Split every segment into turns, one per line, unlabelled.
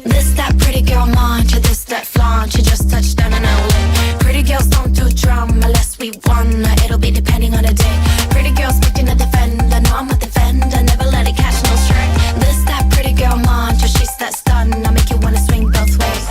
This that pretty girl mantra, this that flaunt. You just touched down and out. Pretty girls don't do drama unless we wanna. It'll be depending on the day. Pretty girls picking a defender, no I'm a defender. Never let it catch no strength. This that pretty girl mantra, she's that stun. I'll make you wanna swing both ways.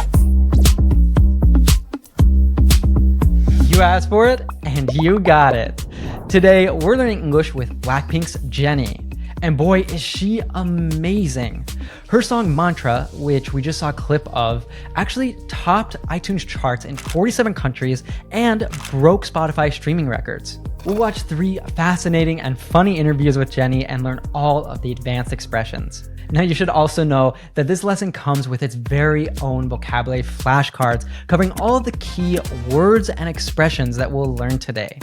You asked for it, and you got it. Today, we're learning English with Blackpink's Jennie. And boy, is she amazing. Her song Mantra, which we just saw a clip of, actually topped iTunes charts in 47 countries and broke Spotify streaming records. We'll watch 3 fascinating and funny interviews with Jennie and learn all of the advanced expressions. Now, you should also know that this lesson comes with its very own vocabulary flashcards covering all of the key words and expressions that we'll learn today.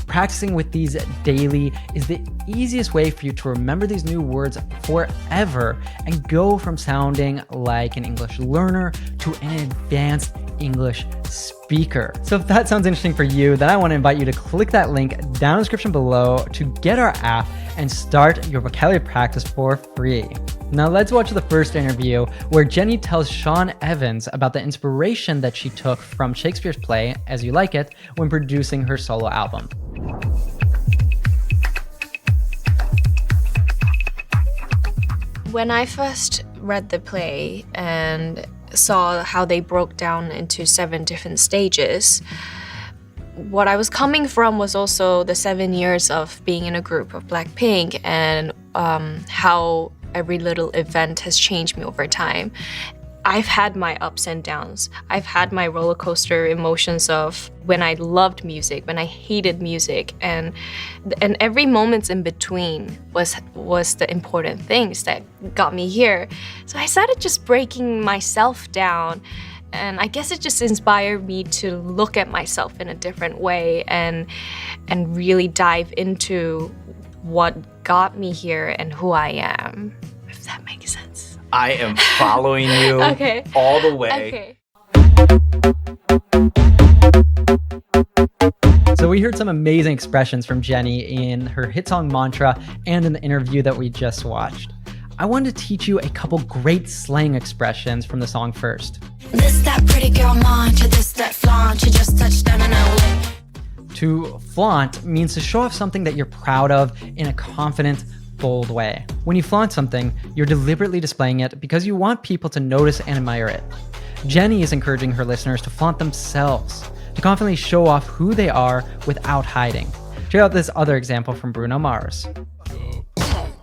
Practicing with these daily is the easiest way for you to remember these new words forever and go from sounding like an English learner to an advanced English speaker. So if that sounds interesting for you, then I want to invite you to click that link down in the description below to get our app and start your vocabulary practice for free. Now let's watch the first interview where Jennie tells Sean Evans about the inspiration that she took from Shakespeare's play, As You Like It, when producing her solo album.
When I first read the play and saw how they broke down into 7 different stages, what I was coming from was also the 7 years of being in a group of Blackpink and how every little event has changed me over time. I've had my ups and downs. I've had my roller coaster emotions of when I loved music, when I hated music, and every moment in between was the important things that got me here. So I started just breaking myself down, and I guess it just inspired me to look at myself in a different way and really dive into what got me here and who I am, if that makes sense.
I am following you
Okay.
all the way.
Okay.
So we heard some amazing expressions from Jennie in her hit song Mantra and in the interview that we just watched. I wanted to teach you a couple great slang expressions from the song first.
This that pretty girl mantra, this that flaunt. You just touched down and out.
To flaunt means to show off something that you're proud of in a confident, bold way. When you flaunt something, you're deliberately displaying it because you want people to notice and admire it. Jennie is encouraging her listeners to flaunt themselves, to confidently show off who they are without hiding. Check out this other example from Bruno Mars.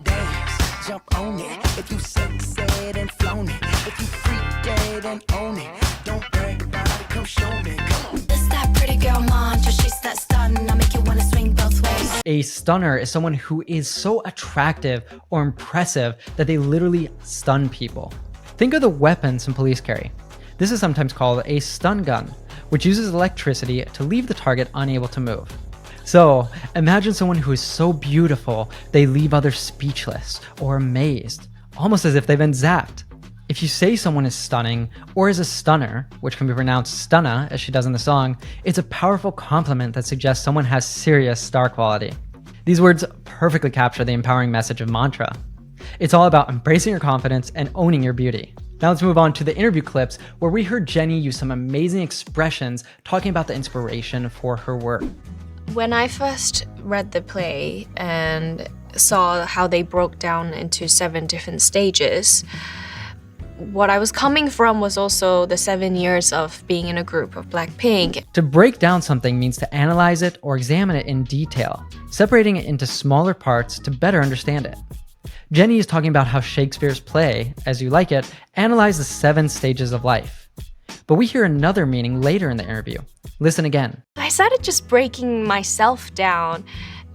Dance, jump on it. If you said and flown it. If you freak dead and own it. Don't brag about it, come show me. Come on.
This that pretty girl mantra, she's that stun. I'll make you wanna swing both ways.
A stunner is someone who is so attractive or impressive that they literally stun people. Think of the weapon some police carry. This is sometimes called a stun gun, which uses electricity to leave the target unable to move. So imagine someone who is so beautiful they leave others speechless or amazed, almost as if they've been zapped. If you say someone is stunning or is a stunner, which can be pronounced stunna as she does in the song, it's a powerful compliment that suggests someone has serious star quality. These words perfectly capture the empowering message of Mantra. It's all about embracing your confidence and owning your beauty. Now let's move on to the interview clips where we heard Jennie use some amazing expressions talking about the inspiration for her work.
When I first read the play and saw how they broke down into 7 different stages, what I was coming from was also the 7 years of being in a group of Blackpink.
To break down something means to analyze it or examine it in detail, separating it into smaller parts to better understand it. Jennie is talking about how Shakespeare's play, As You Like It, analyzed the 7 stages of life. But we hear another meaning later in the interview. Listen again.
I started just breaking myself down,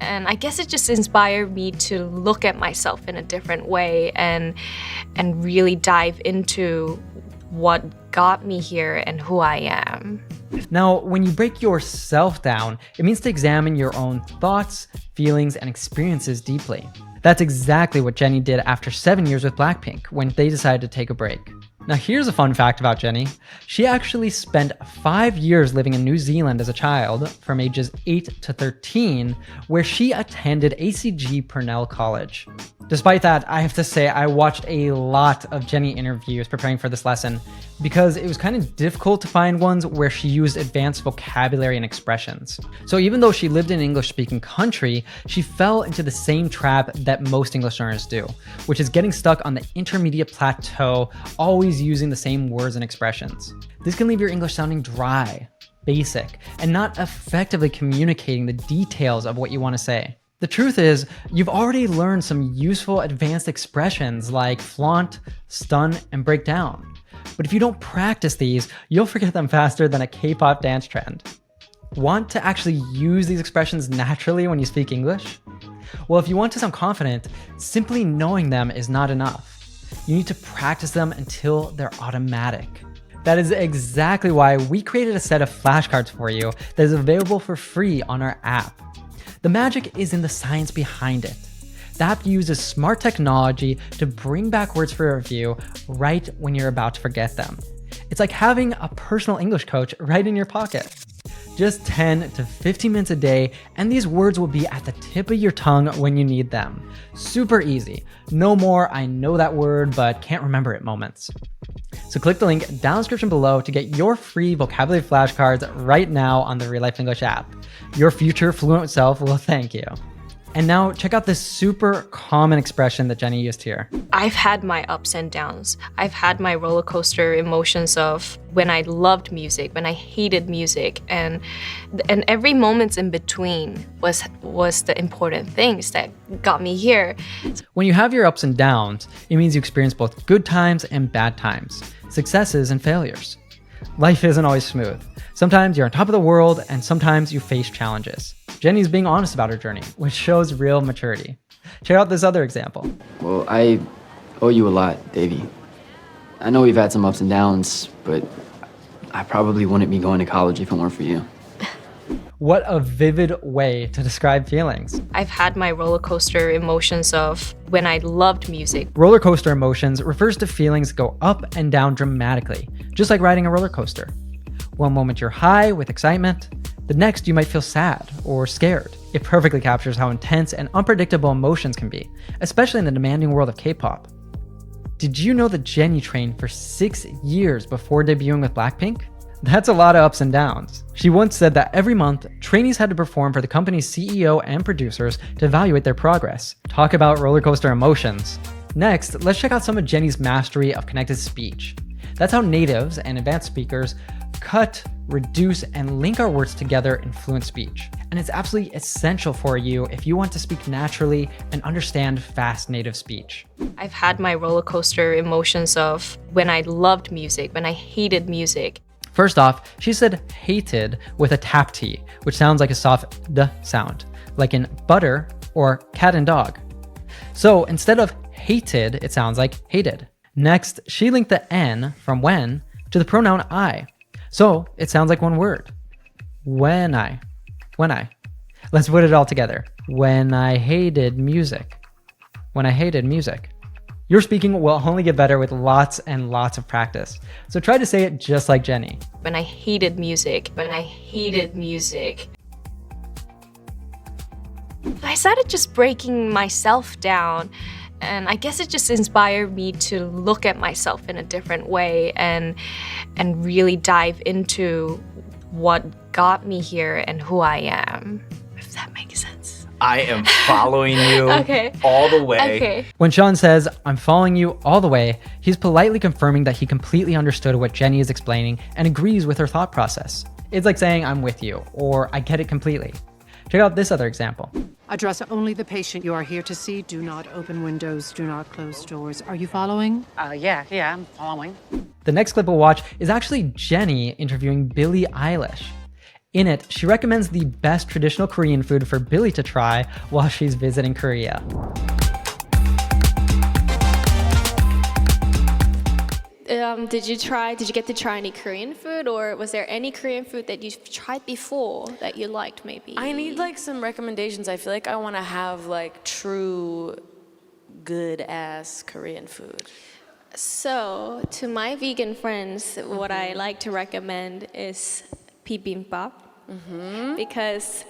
and I guess it just inspired me to look at myself in a different way and really dive into what got me here and who I am.
Now, when you break yourself down, it means to examine your own thoughts, feelings, and experiences deeply. That's exactly what Jennie did after 7 years with Blackpink when they decided to take a break. Now here's a fun fact about Jennie. She actually spent 5 years living in New Zealand as a child from ages 8 to 13, where she attended ACG Purnell College. Despite that, I have to say I watched a lot of Jennie interviews preparing for this lesson because it was kind of difficult to find ones where she used advanced vocabulary and expressions. So even though she lived in an English-speaking country, she fell into the same trap that most English learners do, which is getting stuck on the intermediate plateau, always using the same words and expressions. This can leave your English sounding dry, basic, and not effectively communicating the details of what you want to say. The truth is, you've already learned some useful advanced expressions like flaunt, stun, and break down. But if you don't practice these, you'll forget them faster than a K-pop dance trend. Want to actually use these expressions naturally when you speak English? Well, if you want to sound confident, simply knowing them is not enough. You need to practice them until they're automatic. That is exactly why we created a set of flashcards for you that is available for free on our app. The magic is in the science behind it. The app uses smart technology to bring back words for review right when you're about to forget them. It's like having a personal English coach right in your pocket. Just 10 to 15 minutes a day, and these words will be at the tip of your tongue when you need them. Super easy. No more I know that word but can't remember it moments. So click the link down in the description below to get your free vocabulary flashcards right now on the Real Life English app. Your future fluent self will thank you. And now check out this super common expression that Jennie used here.
I've had my ups and downs. I've had my roller coaster emotions of when I loved music, when I hated music, and every moment in between was the important things that got me here.
When you have your ups and downs, it means you experience both good times and bad times, successes and failures. Life isn't always smooth. Sometimes you're on top of the world, and sometimes you face challenges. Jennie's being honest about her journey, which shows real maturity. Check out this other example.
Well, I owe you a lot, Davey. I know we've had some ups and downs, but I probably wouldn't be going to college if it weren't for you.
What a vivid way to describe feelings.
I've had my roller coaster emotions of when I loved music.
Roller coaster emotions refers to feelings go up and down dramatically, just like riding a roller coaster. One moment you're high with excitement, the next you might feel sad or scared. It perfectly captures how intense and unpredictable emotions can be, especially in the demanding world of K-pop. Did you know that Jennie trained for 6 years before debuting with Blackpink? That's a lot of ups and downs. She once said that every month, trainees had to perform for the company's CEO and producers to evaluate their progress. Talk about roller coaster emotions. Next, let's check out some of Jennie's mastery of connected speech. That's how natives and advanced speakers cut, reduce, and link our words together in fluent speech. And it's absolutely essential for you if you want to speak naturally and understand fast native speech.
I've had my roller coaster emotions of when I loved music, when I hated music.
First off, she said hated with a tap T, which sounds like a soft D sound, like in butter or cat and dog. So instead of hated, it sounds like hated. Next, she linked the N from when to the pronoun I. So it sounds like one word. When I. Let's put it all together. When I hated music. When I hated music. Your speaking will only get better with lots and lots of practice. So try to say it just like Jennie.
When I hated music. When I hated music. I started just breaking myself down. And I guess it just inspired me to look at myself in a different way and really dive into what got me here and who I am, if that makes sense.
I am following you
Okay.
all the way.
Okay.
When Sean says, I'm following you all the way, he's politely confirming that he completely understood what Jennie is explaining and agrees with her thought process. It's like saying, I'm with you, or I get it completely. Check out this other example.
Address only the patient you are here to see. Do not open windows. Do not close doors. Are you following?
Yeah, I'm following.
The next clip we'll watch is actually Jennie interviewing Billie Eilish. In it, she recommends the best traditional Korean food for Billie to try while she's visiting Korea.
Did you get to try any Korean food, or was there any Korean food that you've tried before that you liked maybe?
I need like some recommendations. I feel like I want to have like true good ass Korean food.
So, to my vegan friends, what I like to recommend is bibimbap, because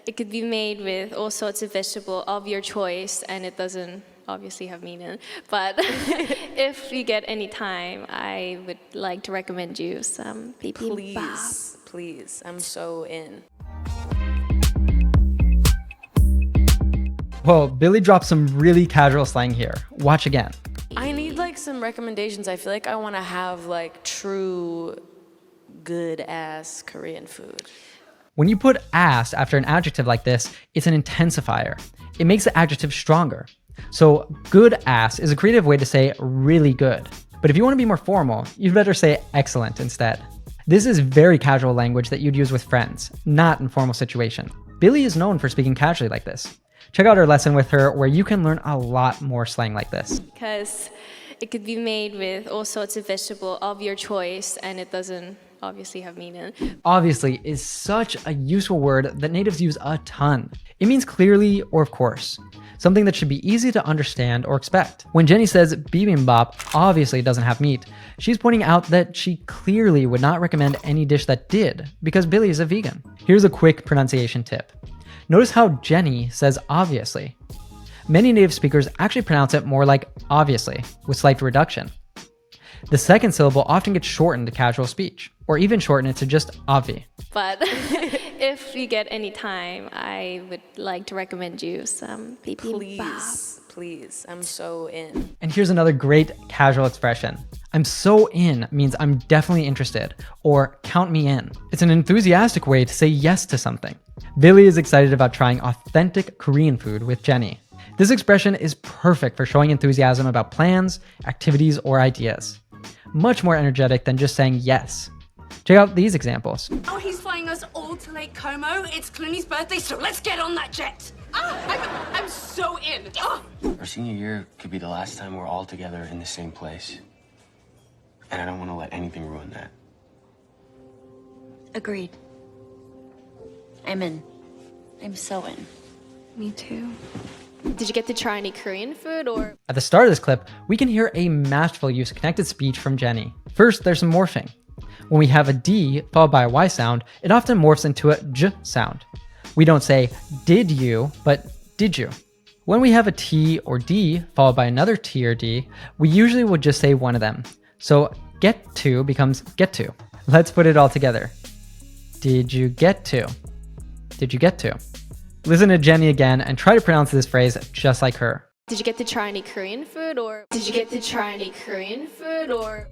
it could be made with all sorts of vegetable of your choice, and it doesn't obviously have meaning. But if you get any time, I would like to recommend you some bibimbap.
Please, please. I'm so in.
Whoa, Billy dropped some really casual slang here. Watch again.
I need like some recommendations. I feel like I want to have like true good ass Korean food.
When you put ass after an adjective like this, it's an intensifier. It makes the adjective stronger. So good ass is a creative way to say really good. But if you want to be more formal, you'd better say excellent instead. This is very casual language that you'd use with friends, not in formal situation. Billy is known for speaking casually like this. Check out our lesson with her where you can learn a lot more slang like this.
Because it could be made with all sorts of vegetable of your choice, and it doesn't obviously have meaning.
Obviously is such a useful word that natives use a ton. It means clearly or of course, something that should be easy to understand or expect. When Jennie says bibimbap obviously doesn't have meat, she's pointing out that she clearly would not recommend any dish that did, because Billy is a vegan. Here's a quick pronunciation tip. Notice how Jennie says obviously. Many native speakers actually pronounce it more like obviously, with slight reduction. The second syllable often gets shortened to casual speech, or even shorten it to just obvi.
But if you get any time, I would like to recommend you some bibimbap.
Please, please. I'm so in.
And here's another great casual expression. I'm so in means I'm definitely interested, or count me in. It's an enthusiastic way to say yes to something. Billy is excited about trying authentic Korean food with Jennie. This expression is perfect for showing enthusiasm about plans, activities, or ideas. Much more energetic than just saying yes. Check out these examples.
Oh, he's flying us all to Lake Como. It's Clooney's birthday, so let's get on that jet. I'm so in.
Our senior year could be the last time we're all together in the same place. And I don't want to let anything ruin that.
Agreed. I'm in. I'm so in.
Me too. Did you get to try any Korean food or?
At the start of this clip, we can hear a masterful use of connected speech from Jennie. First, there's some morphing. When we have a D followed by a Y sound, it often morphs into a J sound. We don't say did you, but did you. When we have a T or D followed by another T or D, we usually will just say one of them. So get to becomes get to. Let's put it all together. Did you get to? Did you get to? Listen to Jennie again and try to pronounce this phrase just like her.
Did you get to try any Korean food or? Did you get to try any Korean food or?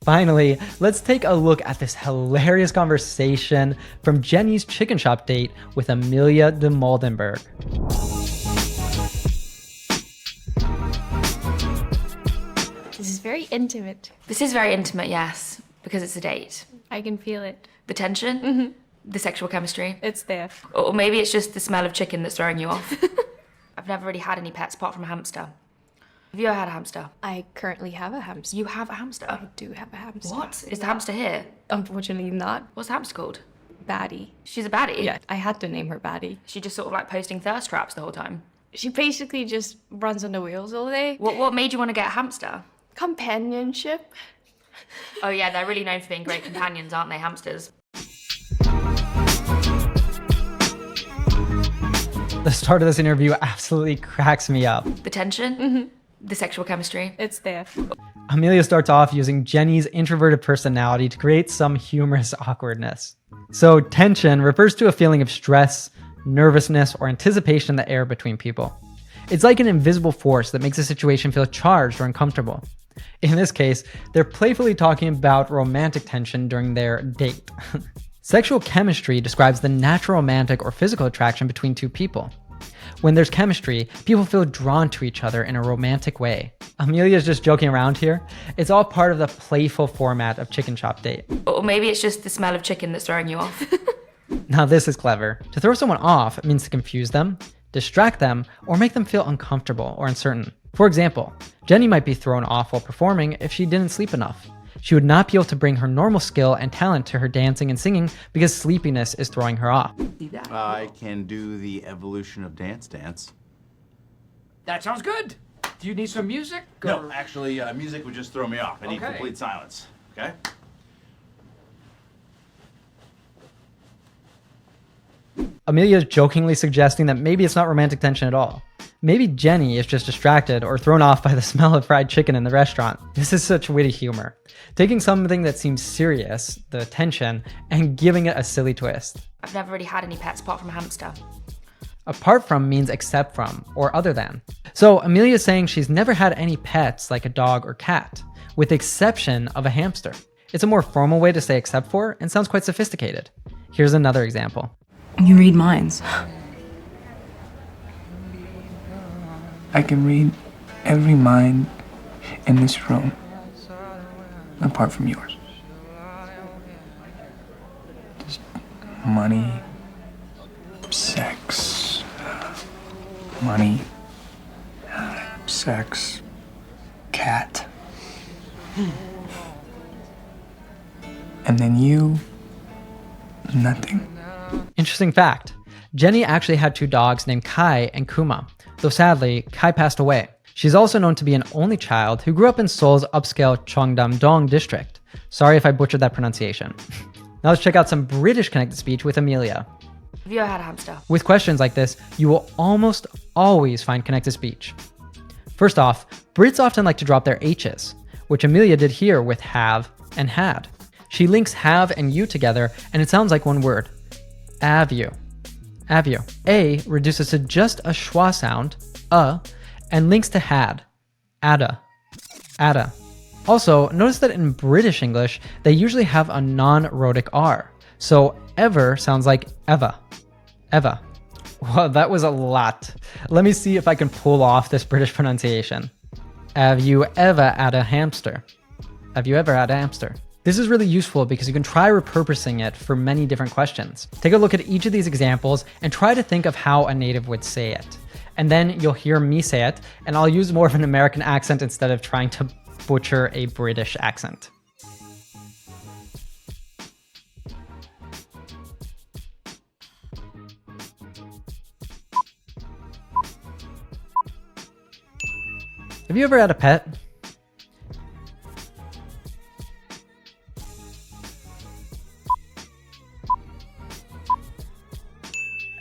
Finally, let's take a look at this hilarious conversation from Jennie's chicken shop date with Amelia de Moldenberg.
This is very intimate.
This is very intimate, yes, because it's a date.
I can feel it.
The tension, the sexual chemistry.
It's there.
Or maybe it's just the smell of chicken that's throwing you off. I've never really had any pets apart from a hamster. Have you ever had a hamster?
I currently have a hamster.
You have a hamster?
I do have a hamster.
What? Is the hamster here?
Unfortunately not.
What's the hamster called?
Baddie.
She's a baddie?
Yeah, I had to name her Baddie.
She just sort of like posting thirst traps the whole time?
She basically just runs on the wheels all day.
What made you want to get a hamster?
Companionship.
Oh yeah, they're really known for being great companions, aren't they, hamsters?
The start of this interview absolutely cracks me up.
The tension, the sexual chemistry.
It's there.
Amelia starts off using Jennie's introverted personality to create some humorous awkwardness. So tension refers to a feeling of stress, nervousness, or anticipation in the air between people. It's like an invisible force that makes a situation feel charged or uncomfortable. In this case, they're playfully talking about romantic tension during their date. Sexual chemistry describes the natural romantic or physical attraction between two people. When there's chemistry, people feel drawn to each other in a romantic way. Amelia's just joking around here. It's all part of the playful format of chicken shop date.
Or maybe it's just the smell of chicken that's throwing you off.
Now this is clever. To throw someone off means to confuse them, distract them, or make them feel uncomfortable or uncertain. For example, Jennie might be thrown off while performing if she didn't sleep enough. She would not be able to bring her normal skill and talent to her dancing and singing because sleepiness is throwing her off.
I can do the evolution of Dance Dance.
That sounds good. Do you need some music?
No, actually, music would just throw me off. I need complete silence, okay?
Amelia is jokingly suggesting that maybe it's not romantic tension at all. Maybe Jennie is just distracted or thrown off by the smell of fried chicken in the restaurant. This is such witty humor. Taking something that seems serious, the tension, and giving it a silly twist.
I've never really had any pets apart from a hamster.
Apart from means except from, or other than. So Amelia is saying she's never had any pets like a dog or cat, with the exception of a hamster. It's a more formal way to say except for, and sounds quite sophisticated. Here's another example.
You read minds.
I can read every mind in this room, apart from yours. Just money, sex, money, sex, cat. And then you, nothing.
Interesting fact. Jennie actually had 2 dogs named Kai and Kuma, though sadly, Kai passed away. She's also known to be an only child who grew up in Seoul's upscale Cheongdam-dong district. Sorry if I butchered that pronunciation. Now let's check out some British connected speech with Amelia.
Have you ever had a hamster?
With questions like this, you will almost always find connected speech. First off, Brits often like to drop their H's, which Amelia did here with have and had. She links have and you together, and it sounds like one word. Have you. Have you. A reduces to just a schwa sound, and links to had, ada, ada. Also, notice that in British English, they usually have a non-rhotic R. So ever sounds like eva, eva. Well, that was a lot. Let me see if I can pull off this British pronunciation. Have you ever had a hamster? Have you ever had a hamster? This is really useful because you can try repurposing it for many different questions. Take a look at each of these examples and try to think of how a native would say it. And then you'll hear me say it, and I'll use more of an American accent instead of trying to butcher a British accent. Have you ever had a pet?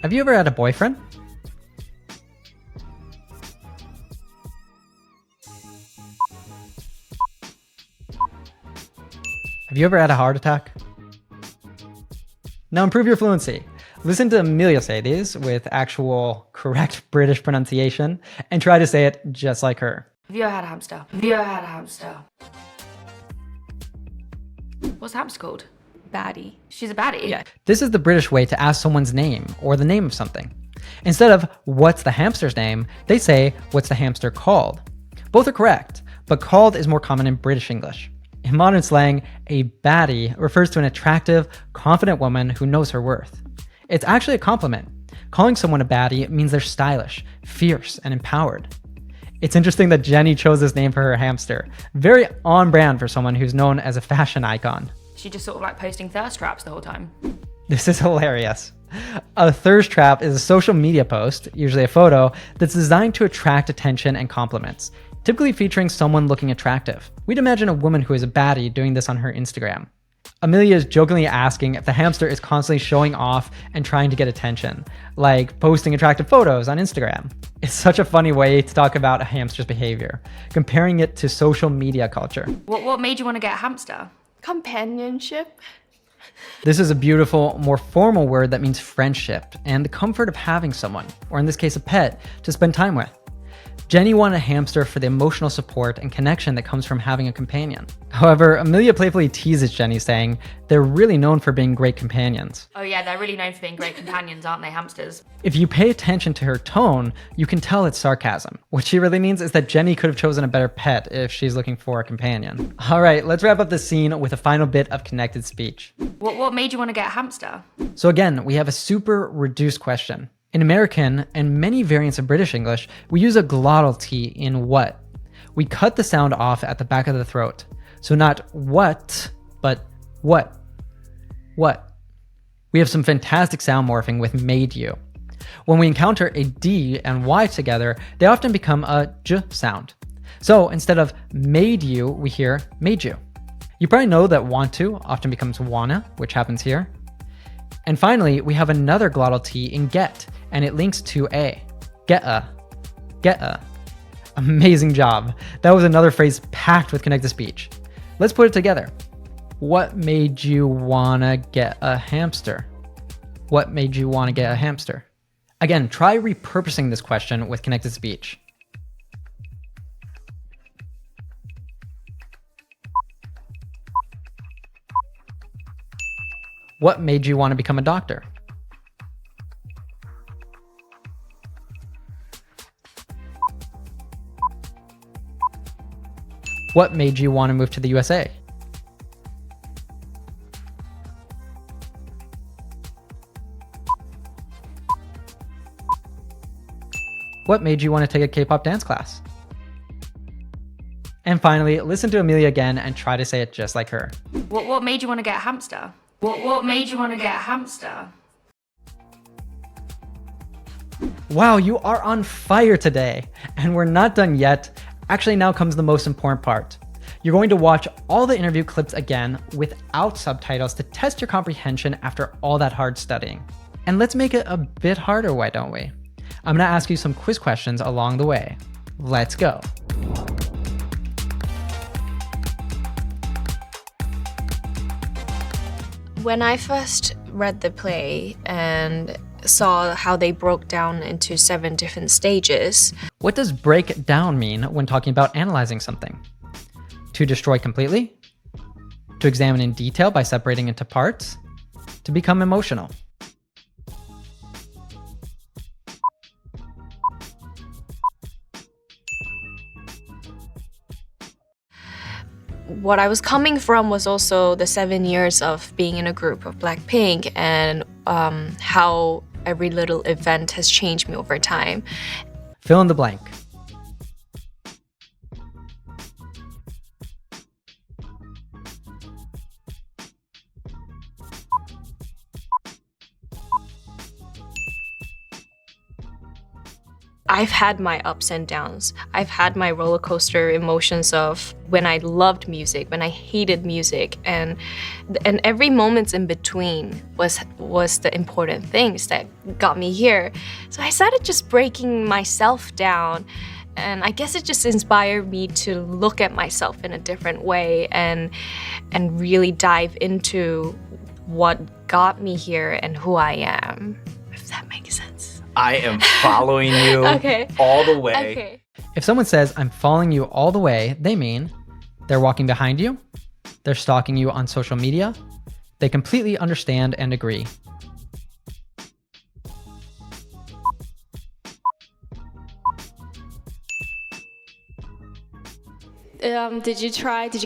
Have you ever had a boyfriend? Have you ever had a heart attack? Now improve your fluency. Listen to Amelia say these with actual correct British pronunciation and try to say it just like her.
Have you ever had a hamster? Have you ever had a hamster? What's the hamster called?
Baddie.
She's a baddie?
Yeah.
This is the British way to ask someone's name or the name of something. Instead of what's the hamster's name, they say what's the hamster called. Both are correct, but called is more common in British English. In modern slang, a baddie refers to an attractive, confident woman who knows her worth. It's actually a compliment. Calling someone a baddie means they're stylish, fierce, and empowered. It's interesting that Jennie chose this name for her hamster. Very on brand for someone who's known as a fashion icon.
She just sort of like posting thirst traps the whole time.
This is hilarious. A thirst trap is a social media post, usually a photo, that's designed to attract attention and compliments, typically featuring someone looking attractive. We'd imagine a woman who is a baddie doing this on her Instagram. Amelia is jokingly asking if the hamster is constantly showing off and trying to get attention, like posting attractive photos on Instagram. It's such a funny way to talk about a hamster's behavior, comparing it to social media culture.
What made you want to get a hamster?
Companionship.
This is a beautiful, more formal word that means friendship and the comfort of having someone, or in this case a pet, to spend time with. Jennie wanted a hamster for the emotional support and connection that comes from having a companion. However, Amelia playfully teases Jennie, saying they're really known for being great companions.
Oh yeah, they're really known for being great companions, aren't they, hamsters?
If you pay attention to her tone, you can tell it's sarcasm. What she really means is that Jennie could have chosen a better pet if she's looking for a companion. All right, let's wrap up this scene with a final bit of connected speech.
What made you want to get a hamster?
So again, we have a super reduced question. In American and many variants of British English, we use a glottal T in what. We cut the sound off at the back of the throat. So not what, but what. What. We have some fantastic sound morphing with made you. When we encounter a D and Y together, they often become a J sound. So instead of made you, we hear made you. You probably know that want to often becomes wanna, which happens here. And finally, we have another glottal T in get, and it links to a. Get a. Amazing job. That was another phrase packed with connected speech. Let's put it together. What made you wanna get a hamster? What made you wanna get a hamster? Again, try repurposing this question with connected speech. What made you want to become a doctor? What made you want to move to the USA? What made you want to take a K-pop dance class? And finally, listen to Amelia again and try to say it just like her.
What made you want to get a hamster? What made you want to get a hamster?
Wow, you are on fire today. And we're not done yet. Actually, now comes the most important part. You're going to watch all the interview clips again without subtitles to test your comprehension after all that hard studying. And let's make it a bit harder, why don't we? I'm gonna ask you some quiz questions along the way. Let's go.
When I first read the play and saw how they broke down into 7 different stages.
What does break down mean when talking about analyzing something? To destroy completely? To examine in detail by separating into parts? To become emotional?
What I was coming from was also the 7 years of being in a group of Blackpink and how every little event has changed me over time.
Fill in the blank.
I've had my ups and downs. I've had my roller coaster emotions of when I loved music, when I hated music, and every moment in between was the important things that got me here. So I started just breaking myself down, and I guess it just inspired me to look at myself in a different way and really dive into what got me here and who I am, if that makes sense.
I am following you all the way.
Okay.
If someone says, I'm following you all the way, they mean they're walking behind you, they're stalking you on social media, they completely understand and agree.
Did you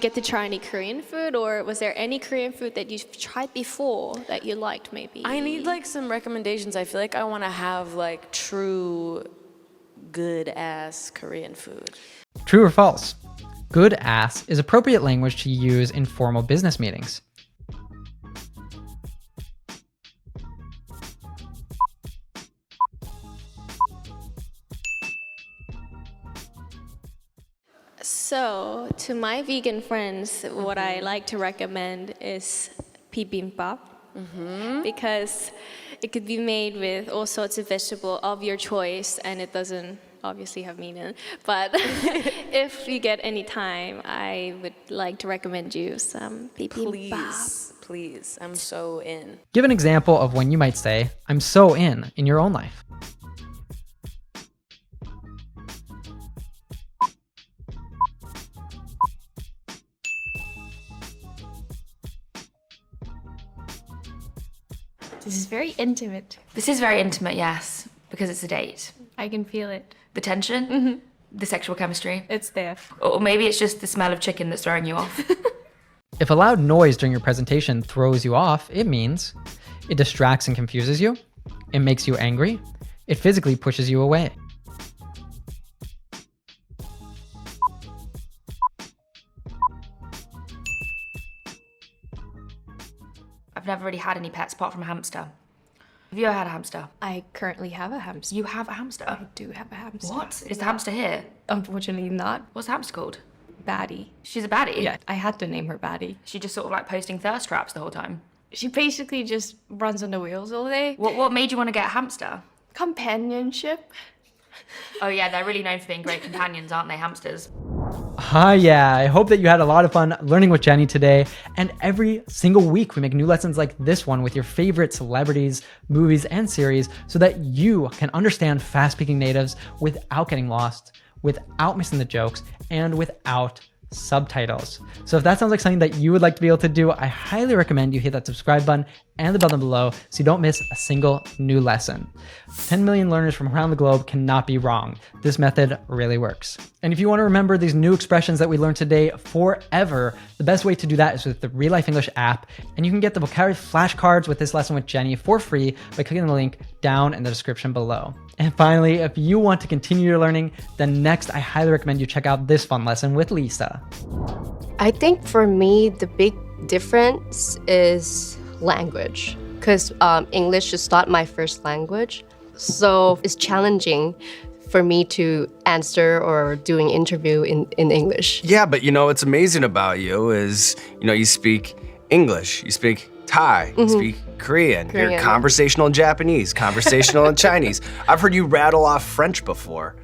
get to try any Korean food, or was there any Korean food that you've tried before that you liked maybe?
I need like some recommendations. I feel like I want to have like true good ass Korean food.
True or false? Good ass is appropriate language to use in formal business meetings.
So, to my vegan friends, what I like to recommend is bibimbap, because it could be made with all sorts of vegetable of your choice, and it doesn't obviously have meat in it. But if you get any time, I would like to recommend you some bibimbap.
Please, I'm so in.
Give an example of when you might say, I'm so in your own life.
This is very intimate.
This is very intimate, yes, because it's a date.
I can feel it.
The tension, the sexual chemistry.
It's there.
Or maybe it's just the smell of chicken that's throwing you off.
If a loud noise during your presentation throws you off, it means it distracts and confuses you, it makes you angry, it physically pushes you away.
I've never really had any pets apart from a hamster. Have you ever had a hamster?
I currently have a hamster.
You have a hamster?
I do have a hamster.
What? Is the hamster here?
Unfortunately not.
What's the hamster called?
Baddie.
She's a baddie?
Yeah, I had to name her Baddie.
She just sort of like posting thirst traps the whole time?
She basically just runs on the wheels all day.
What made you want to get a hamster?
Companionship.
Oh yeah, they're really known for being great companions, aren't they, hamsters?
Yeah, I hope that you had a lot of fun learning with Jennie today. And every single week we make new lessons like this one with your favorite celebrities, movies, and series so that you can understand fast-speaking natives without getting lost, without missing the jokes, and without subtitles. So if that sounds like something that you would like to be able to do, I highly recommend you hit that subscribe button and the button below so you don't miss a single new lesson. 10 million learners from around the globe cannot be wrong. This method really works. And if you want to remember these new expressions that we learned today forever, the best way to do that is with the Real Life English app. And you can get the vocabulary flashcards with this lesson with Jennie for free by clicking the link down in the description below. And finally, if you want to continue your learning, then next I highly recommend you check out this fun lesson with Lisa.
I think for me, the big difference is language, because English is not my first language. So it's challenging for me to answer or do an interview in English.
Yeah, but you know, what's amazing about you is, you know, you speak English, you speak Thai, you speak Korean, you're conversational in Japanese, conversational in Chinese. I've heard you rattle off French before.